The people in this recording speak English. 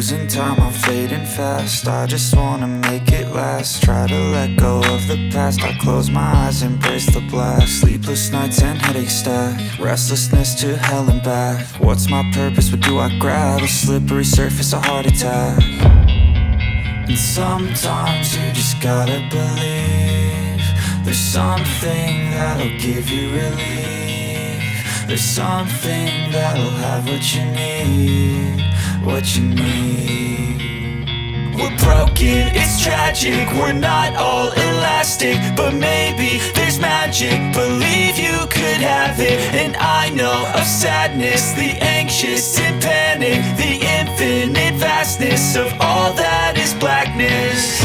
losing time, I'm fading fast. I just wanna make it last. Try to let go of the past. I close my eyes, embrace the blast. Sleepless nights and headaches stack. Restlessness to hell and back. What's my purpose? What do I grab? A slippery surface, a heart attack. And sometimes you just gotta believe there's something that'll give you relief. There's something that'll have what you need, what you need. We're broken, it's tragic, we're not all elastic, but maybe there's magic. Believe you could have it. And I know of sadness, the anxious and panic, the infinite vastness of all that is blackness.